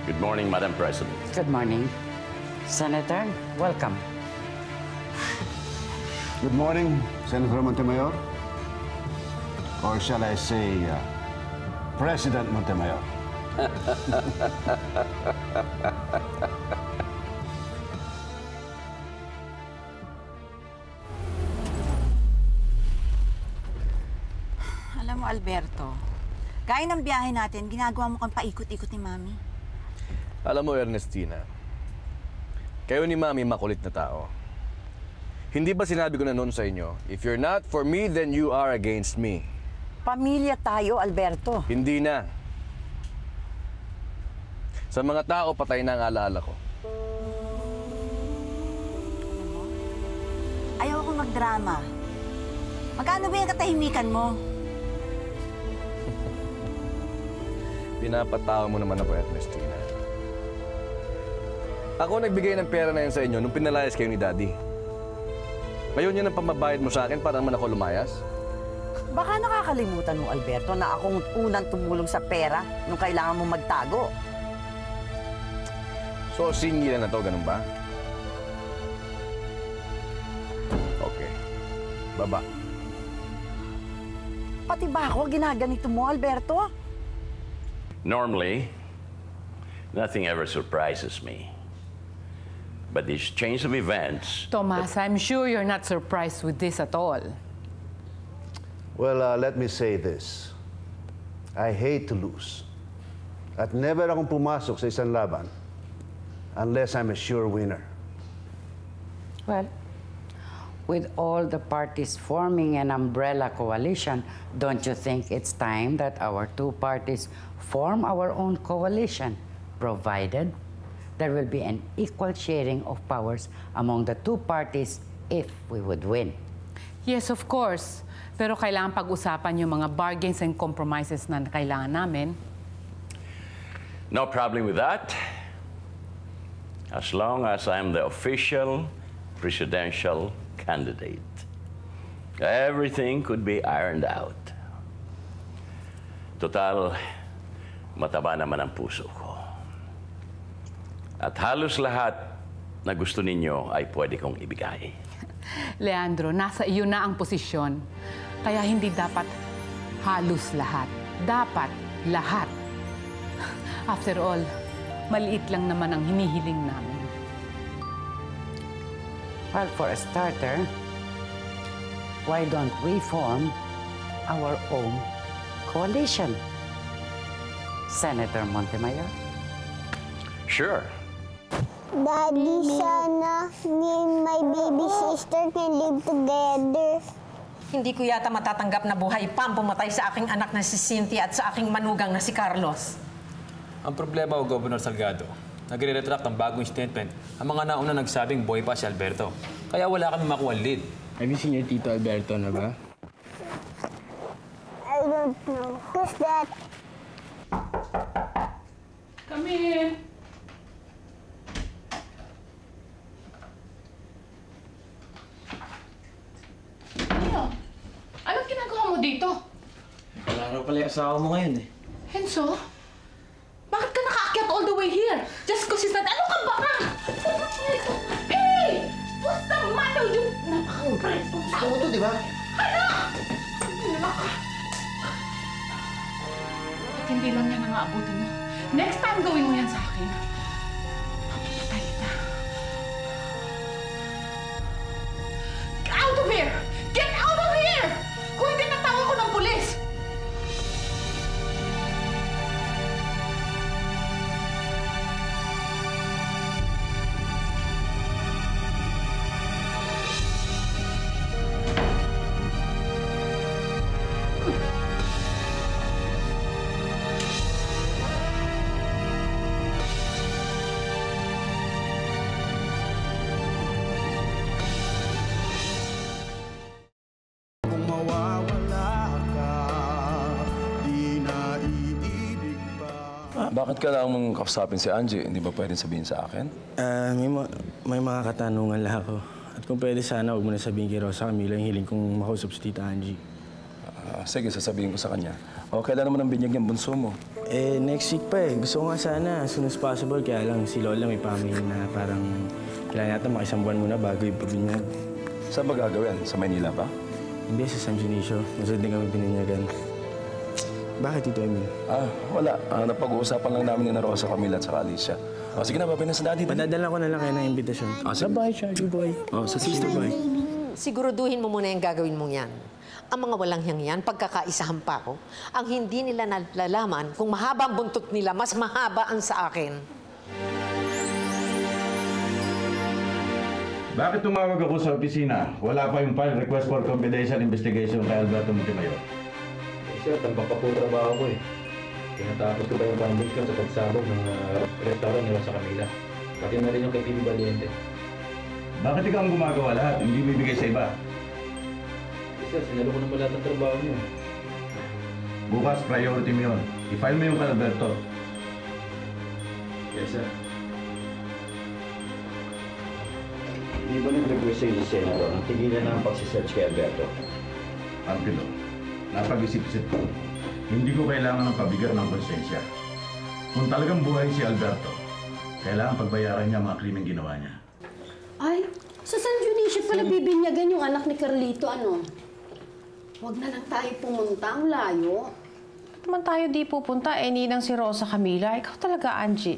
Good morning, Madam President. Good morning. Senator, welcome. Good morning, Senator Montemayor. Or shall I say, President Montemayor. Alam mo, Alberto, gaya ng biyahe natin, ginagawa mo kang paikot-ikot ni Mami. Alam mo, Ernestina, kayo ni Mami makulit na tao. Hindi ba sinabi ko na noon sa inyo, if you're not for me, then you are against me? Pamilya tayo, Alberto. Hindi na. Sa mga tao, patay na ang alaala ko. Ayaw akong magdrama. Magkano ba yung katahimikan mo? Pinapatawa mo naman ako, Ernestina. Ako nagbigay ng pera na yun sa inyo nung pinalayas kayo ni Daddy. Ngayon yun ang pamabayad mo sa akin para naman ako lumayas? Baka nakakalimutan mo, Alberto, na akong unang tumulong sa pera nung kailangan mo magtago. So, singilan na to, ganun ba? Okay. Baba. Pati ba ako ginaganito mo, Alberto? Normally, nothing ever surprises me. But this change of events... Thomas, I'm sure you're not surprised with this at all. Well, let me say this. I hate to lose. At never akong pumasok sa isang laban unless I'm a sure winner. Well, with all the parties forming an umbrella coalition, don't you think it's time that our two parties form our own coalition, provided there will be an equal sharing of powers among the two parties if we would win? Yes, of course. Pero kailangan pag-usapan yung mga bargains and compromises na kailangan namin. No problem with that. As long as I'm the official presidential candidate. Everything could be ironed out. Total, mataba naman ang puso ko. At halos lahat na gusto ninyo ay pwede kong ibigay. Leandro, nasa iyo na ang posisyon. Kaya hindi dapat halos lahat. Dapat lahat. After all, maliit lang naman ang hinihiling namin. Well, for a starter, why don't we form our own coalition? Senator Montemayor? Sure. Daddy, sana me and my baby sister can live together. Hindi ko yata matatanggap na buhay pa ang pumatay sa aking anak na si Cynthia at sa aking manugang na si Carlos. Ang problema o Governor Salgado, nagre-retract ang bagong statement ang mga nauna nagsabing buhay pa si Alberto. Kaya wala kami makuha lead. Have you seen your Tito Alberto na ba? I don't know. Who's that? Come in. Anong ginagawa mo dito? Wala raw pala yung asawa mo ngayon eh. Enzo? Bakit ka nakaakyat all the way here? Just because he's not... Ano ka ba ka? Hey! What's the matter with you? Napaka-impressed ng tao to, di ba? Ano? At hindi lang yan ang aabutin mo. Next time gawin mo yan sa akin. Patay kita. Get out of here! Get out of here! Kung hindi, natawag ko ng pulis! Bakit kailangan mong kausapin si Angie? Hindi ba pwedeng sabihin sa akin? May mga katanungan lang ako. At kung pwede sana, huwag mo na sabihin kay Rosa Camilo yung hiling kong makausap si Tita Angie. Sige, sasabihin ko sa kanya. O, kailan naman ang binyag yung bunso mo? Eh, next week pa eh. Gusto ko nga sana as soon as possible. Kaya lang si Lola may family na parang kailangan natin makisang buwan muna bago ipabinyag. Saan ba gagawin? Sa Maynila pa? Hindi, sa San Dionisio. Masunod din kami bininyagan. Bakit, Tito Emil? Wala. Napag-uusapan lang namin ni Rosa, Camila at saka Alicia. O, sige na, babay na sa daddy. Padadala ko na lang kayo ng imbitasyon. Bye-bye, Charlie boy. Sa sister boy. Siguraduhin mo muna yung gagawin mong yan. Ang mga walang hiyang yan, pagkakaisahan pa ko, ang hindi nila nalalaman kung mahaba ang buntot nila, mas mahaba ang sa akin. Bakit tumawag ako sa opisina? Wala pa yung file request for confidential investigation kay Alberto Montemayor. Sir, tambak pa po trabaho ko eh. Tinatapos ko pa yung foundation sa pagsabog ng restaurant nila sa Camila. Pati na rin yung kay Pibi Valiente. Bakit ikaw ang gumagawa lahat? Hindi bibigay sa iba. Sir, sinalo ko naman lahat ng trabaho niyo. Bukas, priority mo yun. I-file mo yung kay Alberto. Yes, sir. Hindi ba nag-request sa'yo si Senator na tigilan na ang pagsisearch kay Alberto? Angelo, napag-isip-isip ko. Hindi ko kailangan ng pabigat ng konsensya. Kung talagang buhay si Alberto, kailangan pagbayaran niya ang mga krimeng ginawa niya. Ay, sa San Dionisio pala bibinyagan yung anak ni Carlito, ano? Huwag na lang tayo pumunta, ang layo. Naman tayo di pupunta, ninang si Rosa Camila. Ikaw talaga, Angie.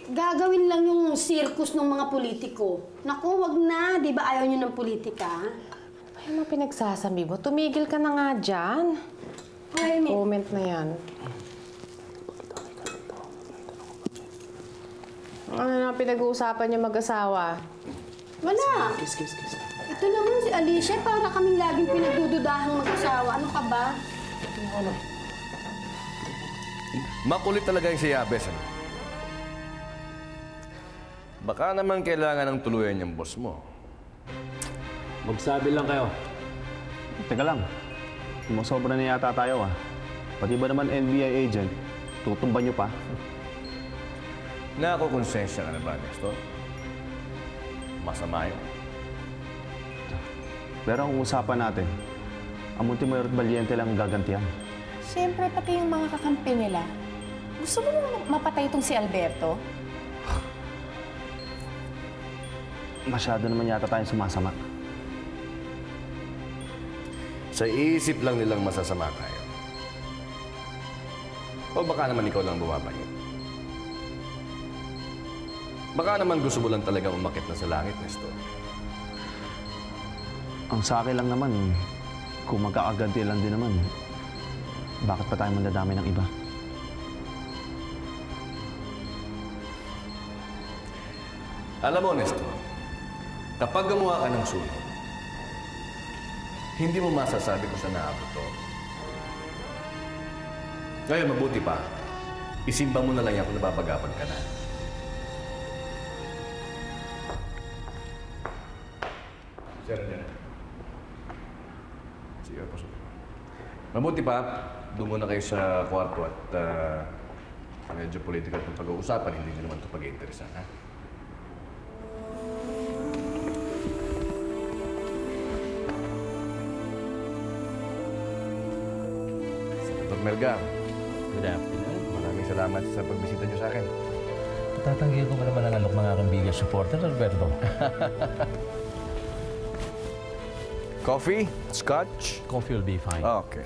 Gagawin lang yung circus ng mga politiko. Naku, wag na. Di ba ayaw nyo ng politika? Ay, mga pinagsasabi mo. Tumigil ka na nga dyan. Ay, comment na yan. Ano na pinag-uusapan niyo mag-asawa? Wala. Kiss. Ito naman si Alicia, para kaming laging pinagdududahang mag-asawa. Ano ka ba? Makulit talaga yung si Yabes, ano? Baka naman kailangan ng tuluyan yung boss mo. Magsabi lang kayo. Teka lang. Sumasobra na yata tayo, Pati ba naman NBI agent, tutumban niyo pa? Nakakonsensya ka na ba, Nestor? Masama yun. Pero ang usapan natin, ang Montemayor at Valiente lang ang gagantihan. Siyempre, pati yung mga kakampi nila. Gusto mo mapatay itong si Alberto? Masyado naman yata tayong sumasama. Sa isip lang nilang masasama tayo. O baka naman ikaw lang bumabangit. Baka naman gusto mo lang talagang umakit na sa langit, Nestor. Ang sa akin lang naman, kung magkakaganti lang din naman, bakit pa tayo mandadami ng iba? Alam mo, Nestor, kapag gumawa ka ng sunog, hindi mo masasabi kung saan naabot to. Ngayon, mabuti pa, isimba mo na lang yan kung nababagapan ka na. Sir, sige, pasok. Mabuti pa, doon muna kayo sa kwarto at medyo political ng pag-uusapan, hindi nyo naman ito pag-iinteresan, ha? Senator Melgar. Good afternoon. Maraming salamat sa pagbisita niyo sa akin. Tatanggihan ko ba naman ang alok ng aking biggest supporter, Alberto? Coffee? Scotch? Coffee will be fine. Okay.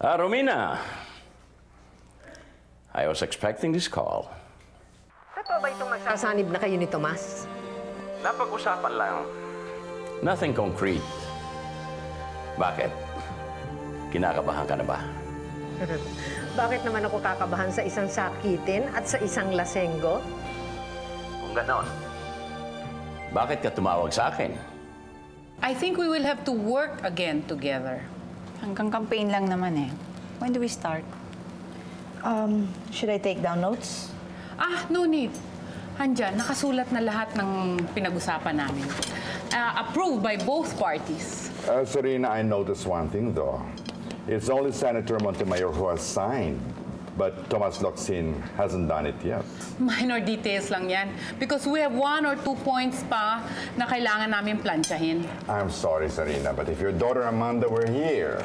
Romina, I was expecting this call. Totoo ba itong magsasanib na kayo ni Tomas? Napag-usapan lang. Nothing concrete. Bakit? Kinakabahan ka na ba? Bakit naman ako kakabahan sa isang sakitin at sa isang lasenggo? Kung ganon, bakit ka tumawag sa akin? I think we will have to work again together. Hanggang campaign lang naman eh. When do we start? Should I take down notes? No need. Handyan, nakasulat na lahat ng pinag-usapan namin. Approved by both parties. Serena, I noticed one thing though. It's only Senator Montemayor who has signed. But Tomas Locsin hasn't done it yet. Minor details lang yan. Because we have 1 or 2 points pa na kailangan namin plansyahin. I'm sorry, Sarina, but if your daughter Amanda were here,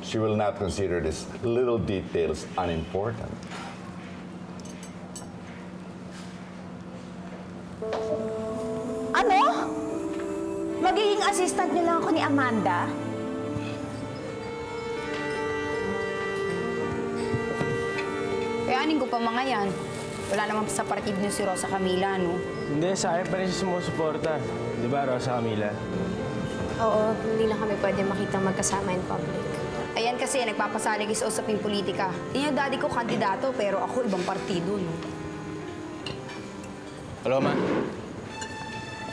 she will not consider these little details unimportant. Ano? Magiging assistant niyo lang ako ni Amanda? Kayanin ko pa mga yan. Wala naman sa partido niyo si Rosa Camila, no? Hindi, sa akin pa rin siya sumusuporta. Di ba, Rosa Camila? Oo, hindi lang kami pwede makita magkasama in public. Ayan kasi, nagpapasalig sa usaping politika. Yung daddy ko kandidato, pero ako ibang partido, no? Hello, Ma.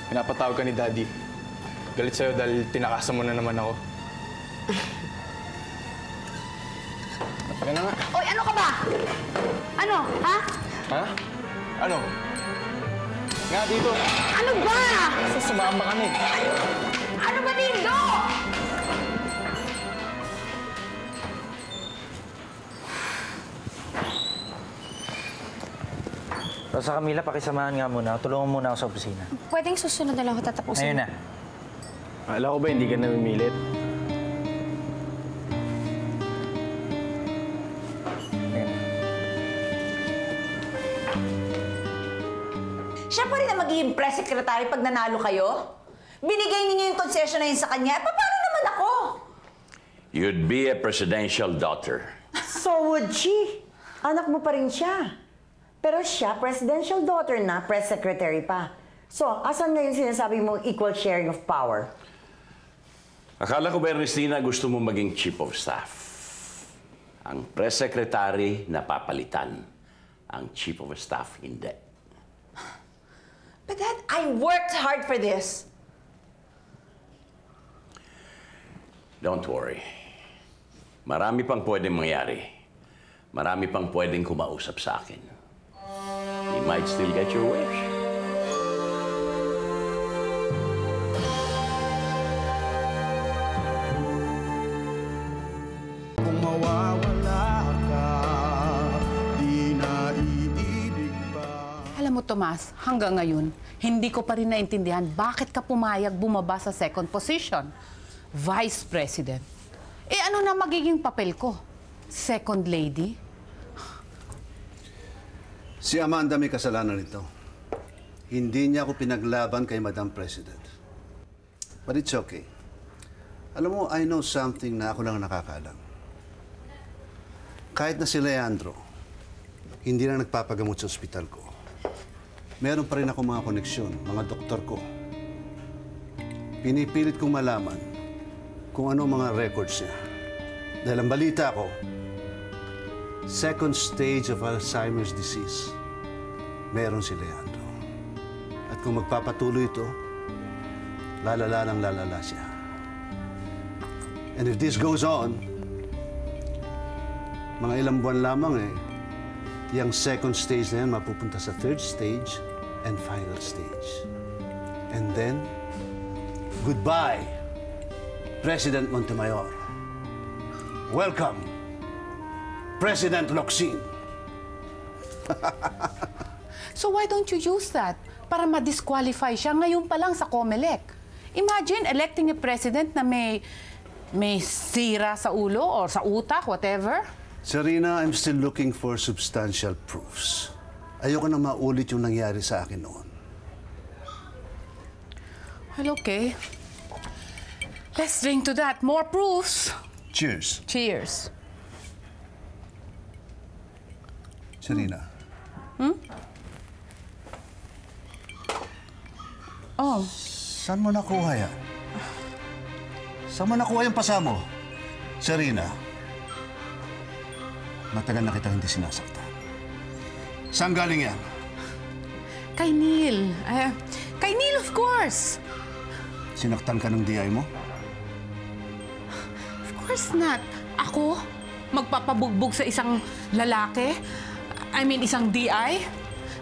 Pinapatawag ka ni Daddy. Galit sa'yo dahil tinakasan mo na naman ako. Napaka na nga. Oy, ano ka ba? Ano, ha? Ha? Ano? Nga dito. Ano ba? Kasi sumama ka na eh. Ano ba dito? Rosa Camila, pakisamahan nga muna. Tulungan muna ako sa opisina. Pwedeng susunod na lang ako tatapusin. Ayun na. Akala ko ba hindi ka namimilit? Siya pa rin na magiging press secretary pag nanalo kayo? Binigay ninyo yung concession na yun sa kanya. Paano naman ako? You'd be a presidential daughter. So would she. Anak mo pa rin siya. Pero siya, presidential daughter na, press secretary pa. So, asan ngayon sinasabi mong equal sharing of power? Akala ko ba, Ernestina, gusto mo maging chief of staff? Ang press secretary napapalitan. Ang chief of staff, hindi. But Dad, I worked hard for this. Don't worry. Marami pang pwedeng mangyari. Marami pang pwedeng kumausap sa akin. You might still get your wish. Kung mawawala ka, di na iibig pa. Alam mo, Tomas, hanggang ngayon, hindi ko pa rin naintindihan bakit ka pumayag bumaba sa second position. Vice President. Eh ano na magiging papel ko? Second lady? Si Amanda may kasalanan nito. Hindi niya ako pinaglaban kay Madam President. But it's okay. Alam mo, I know something na ako lang nakakaalam. Kahit na si Leandro, hindi na nagpapagamot sa ospital ko. Meron pa rin ako mga koneksyon, mga doktor ko. Pinipilit kong malaman kung ano mga records niya. Dahil ang balita ko, second stage of Alzheimer's disease, meron si Leandro. At kung magpapatuloy ito, lalala ng lalala siya. And if this goes on, mga ilang buwan lamang yung second stage na yan mapupunta sa third stage and final stage. And then, goodbye, President Montemayor. Welcome, President Locsin. So why don't you use that para ma-disqualify siya ngayon pa lang sa COMELEC? Imagine electing a president na may sira sa ulo or sa utak, whatever. Sarina, I'm still looking for substantial proofs. Ayoko na maulit yung nangyari sa akin noon. Well, okay. Let's drink to that. More proofs. Cheers. Cheers. Sarina. Oh. Saan mo nakuha yan? Saan mo nakuha yung pasa mo? Sarina, matagal na kita hindi sinasaktan. Saan galing yan? Kay Neil. Kay Neil, of course. Sinaktan ka ng DI mo? Of course not. Ako? Magpapabugbog sa isang lalaki? I mean, isang DI?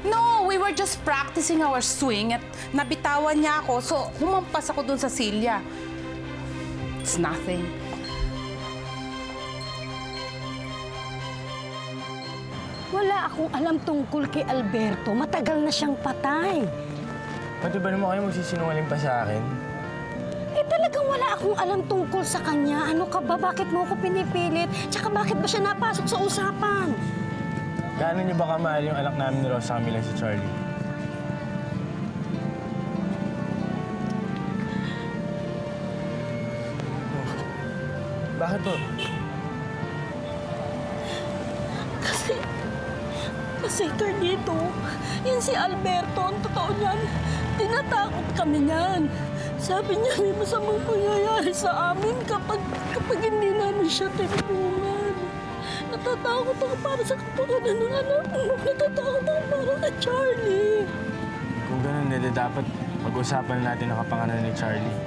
No, we were just practicing our swing at nabitawan niya ako, so humampas ako dun sa silya. It's nothing. Wala akong alam tungkol kay Alberto. Matagal na siyang patay. Pati ba naman kayo magsisinungaling pa sa akin? Eh talagang wala akong alam tungkol sa kanya. Ano ka ba? Bakit mo ako pinipilit? Tsaka bakit ba siya napasok sa usapan? Gaano niyo ba kamahal yung anak namin ni Rosa Camila si Charlie? Bakit po? Kasi Carlito, yan si Alberto, ang totoo niyan, tinatakot kami niyan. Sabi niya may masamang mangyayari sa amin kapag hindi namin siya tinulungan. Natatakot ako para sa kapakanan ng anak mo. Natatakot ako para kay Charlie. Kung ganun, dapat pag-usapan natin ang kapakanan ni Charlie.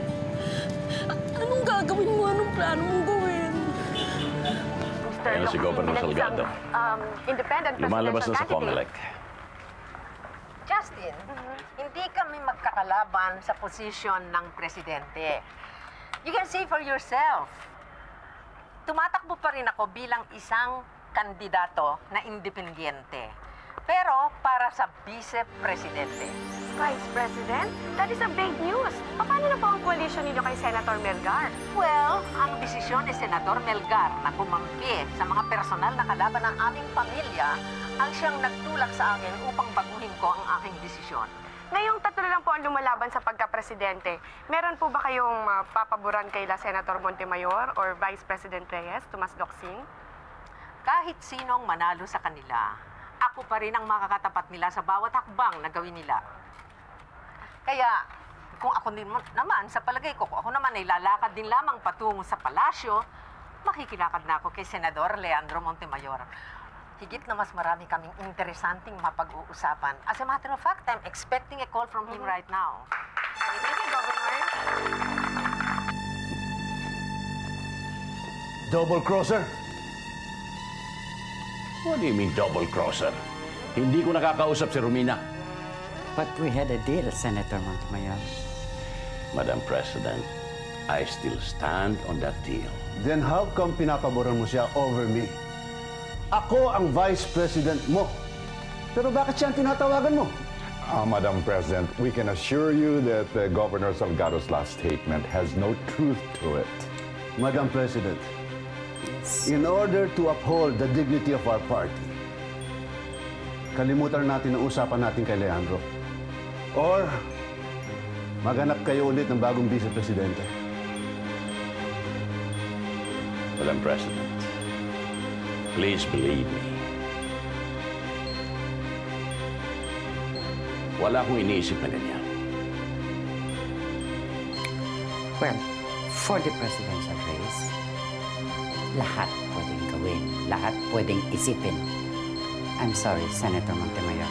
Anong gagawin mo? Anong plano mong gawin? Ayan si Governor Salgado. Lumalabas na sa COMELEC. Justin, hindi kami magkakalaban sa posisyon ng presidente. You can see for yourself. Tumatakbo pa rin ako bilang isang kandidato na independiente. Pero para sa vice-presidente. Vice President? That is a big news. Paano na po ang coalition ninyo kay Senator Melgar? Well, ang desisyon ni Senador Melgar na kumampi sa mga personal na kalaban ng aming pamilya ang siyang nagtulak sa akin upang baguhin ko ang aking desisyon. Ngayong tatlo lang po ang lumalaban sa pagka-presidente. Meron po ba kayong papaboran kay Senator Montemayor or Vice President Reyes, Tomas Locsin? Kahit sinong manalo sa kanila, ako pa rin ang makakatapat nila sa bawat hakbang na gawin nila. Kaya, kung ako din naman, sa palagay ko, kung ako naman ay lalakad din lamang patungo sa palasyo, makikilakad na ako kay Senador Leandro Montemayor. Higit na mas marami kaming interesanting mapag-uusapan. As a matter of fact, I'm expecting a call from him right now. Thank you, Governor. Double-crosser? What do you mean, double-crosser? Hindi ko nakakausap si Romina. But we had a deal, Senator Montemayor. Madam President, I still stand on that deal. Then how come pinapaboran mo siya over me? Ako ang Vice President mo. Pero bakit siya ang tinatawagan mo? Madam President, we can assure you that Governor Salgado's last statement has no truth to it. Madam President, in order to uphold the dignity of our party, kalimutan natin ang usapan natin kay Leandro. Or, maghanap kayo ulit ng bagong vice-presidente. Madam President, please believe me. Wala akong iniisip na ganyan. Well, for the presidential race, lahat pwedeng gawin, lahat pwedeng isipin. I'm sorry, Senator Montemayor.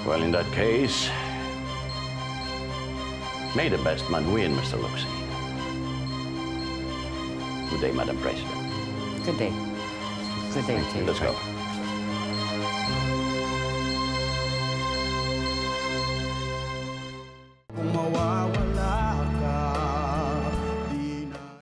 Well, in that case, may the best man win, Mr. Locsin. Good day, Madam President. Good day. Good day to you. Let's go.